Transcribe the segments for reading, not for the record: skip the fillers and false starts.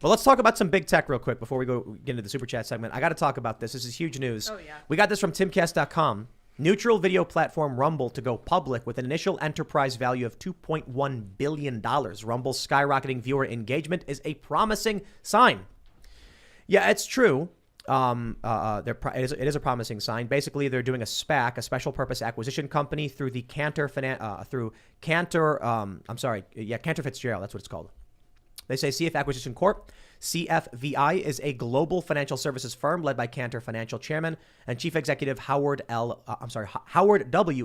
But let's talk about some big tech real quick before we get into the super chat segment. I got to talk about this. This is huge news. Oh, yeah. We got this from timcast.com. Neutral video platform Rumble to go public with an initial enterprise value of $2.1 billion. Rumble's skyrocketing viewer engagement is a promising sign. Yeah, it's true. It is a promising sign. Basically, they're doing a SPAC, a special purpose acquisition company, through the Cantor Fitzgerald. That's what it's called. They say CF Acquisition Corp. CFVI is a global financial services firm led by Cantor Financial Chairman and Chief Executive Howard W.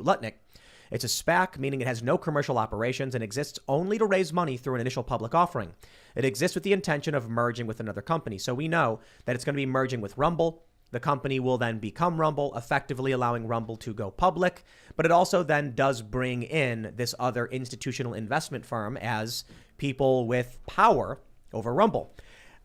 Lutnick. It's a SPAC, meaning it has no commercial operations and exists only to raise money through an initial public offering. It exists with the intention of merging with another company. So we know that it's going to be merging with Rumble. The company will then become Rumble, effectively allowing Rumble to go public. But it also then does bring in this other institutional investment firm as people with power over Rumble.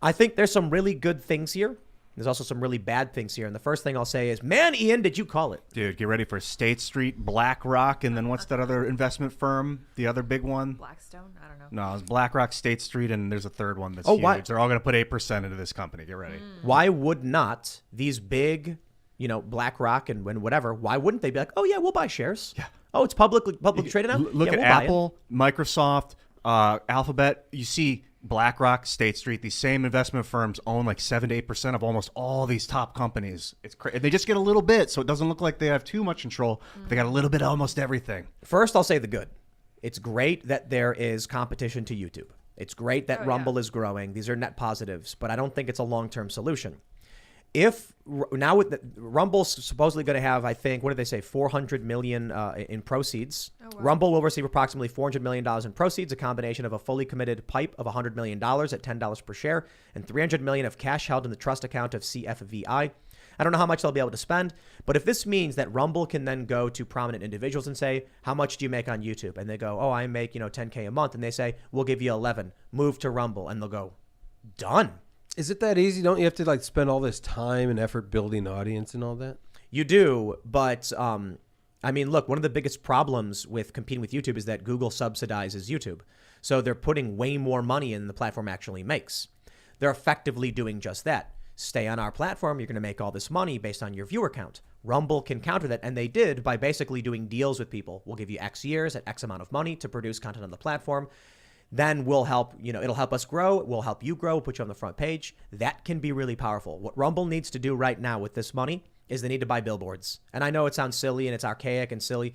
I think there's some really good things here. There's also some really bad things here. And the first thing I'll say is, man, Ian, did you call it? Dude, get ready for State Street, BlackRock, and then what's that other investment firm? The other big one? Blackstone? I don't know. No, it's BlackRock, State Street, and there's a third one that's Oh, huge. why? They're all going to put 8% into this company. Get ready. Why would not these big, BlackRock and whatever, why wouldn't they be like, oh, yeah, we'll buy shares? Yeah. Oh, it's publicly traded now? Look Yeah, at we'll buy it. Apple, Microsoft, Alphabet. You see BlackRock, State Street, these same investment firms own like 7 to 8% of almost all these top companies. It's they just get a little bit, so it doesn't look like they have too much control. But they got a little bit of almost everything. First, I'll say the good. It's great that there is competition to YouTube. It's great that Rumble is growing. These are net positives, but I don't think it's a long-term solution. If now with Rumble's supposedly going to have, I think, what did they say, 400 million in proceeds. Oh, wow. Rumble will receive approximately $400 million in proceeds, a combination of a fully committed pipe of $100 million at $10 per share and $300 million of cash held in the trust account of CFVI. I don't know how much they'll be able to spend, but if this means that Rumble can then go to prominent individuals and say, how much do you make on YouTube? And they go, oh, I make, $10K a month. And they say, we'll give you 11, move to Rumble. And they'll go, done. Is it that easy? Don't you have to spend all this time and effort building audience and all that? You do, but look, one of the biggest problems with competing with YouTube is that Google subsidizes YouTube. So they're putting way more money in than the platform actually makes. They're effectively doing just that. Stay on our platform, you're going to make all this money based on your viewer count. Rumble can counter that, and they did by basically doing deals with people. We'll give you X years at X amount of money to produce content on the platform. Then we'll help, it'll help us grow. We'll help you grow, put you on the front page. That can be really powerful. What Rumble needs to do right now with this money is they need to buy billboards. And I know it sounds silly and it's archaic and silly,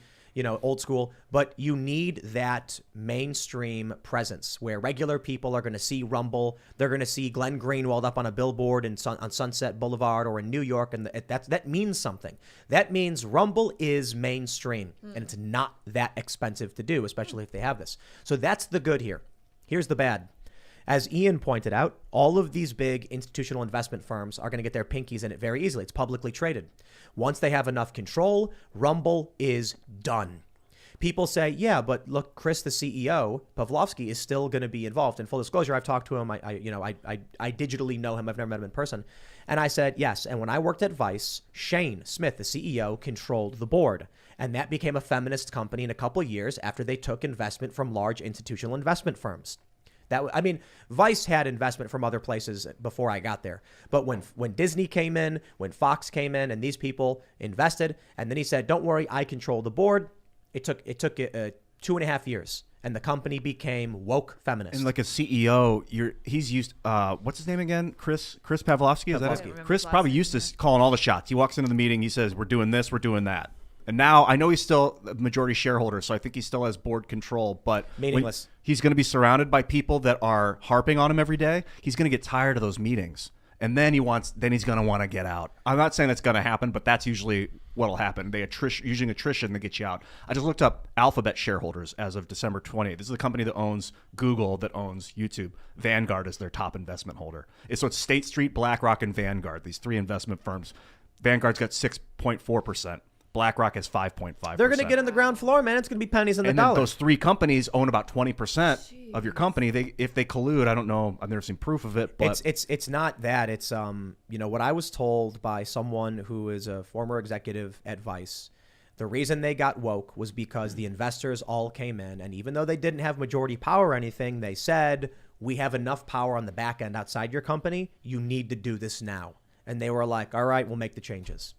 old school, but you need that mainstream presence where regular people are going to see Rumble. They're going to see Glenn Greenwald up on a billboard on Sunset Boulevard or in New York. And that means something. That means Rumble is mainstream and it's not that expensive to do, especially if they have this. So that's the good here. Here's the bad. As Ian pointed out, all of these big institutional investment firms are going to get their pinkies in it very easily. It's publicly traded. Once they have enough control, Rumble is done. People say, yeah, but look, Chris, the CEO, Pavlovsky, is still going to be involved. In full disclosure, I've talked to him. I digitally know him. I've never met him in person. And I said, yes. And when I worked at Vice, Shane Smith, the CEO, controlled the board. And that became a feminist company in a couple of years after they took investment from large institutional investment firms. Vice had investment from other places before I got there. But when Disney came in, when Fox came in, and these people invested, and then he said, don't worry, I control the board. It took 2.5 years, and the company became woke feminist. And like a CEO, he's used, what's his name again? Chris Pavlovsky? Is Pavlovsky. that it? Chris probably used to calling all the shots. He walks into the meeting, he says, we're doing this, we're doing that. And now I know he's still a majority shareholder, so I think he still has board control. But meaningless. He's going to be surrounded by people that are harping on him every day. He's going to get tired of those meetings, and then he's going to want to get out. I'm not saying that's going to happen, but that's usually what'll happen. Using attrition to get you out. I just looked up Alphabet shareholders as of December 20th. This is the company that owns Google, that owns YouTube. Vanguard is their top investment holder. So it's State Street, BlackRock, and Vanguard. These three investment firms. Vanguard's got 6.4%. BlackRock has 5.5%. They're going to get in the ground floor, man. It's going to be pennies on the dollar. And those three companies own about 20% of your company. If they collude, I don't know. I've never seen proof of it. But it's not that. It's what I was told by someone who is a former executive at Vice. The reason they got woke was because the investors all came in, and even though they didn't have majority power or anything, they said, we have enough power on the back end outside your company. You need to do this now. And they were like, all right, we'll make the changes.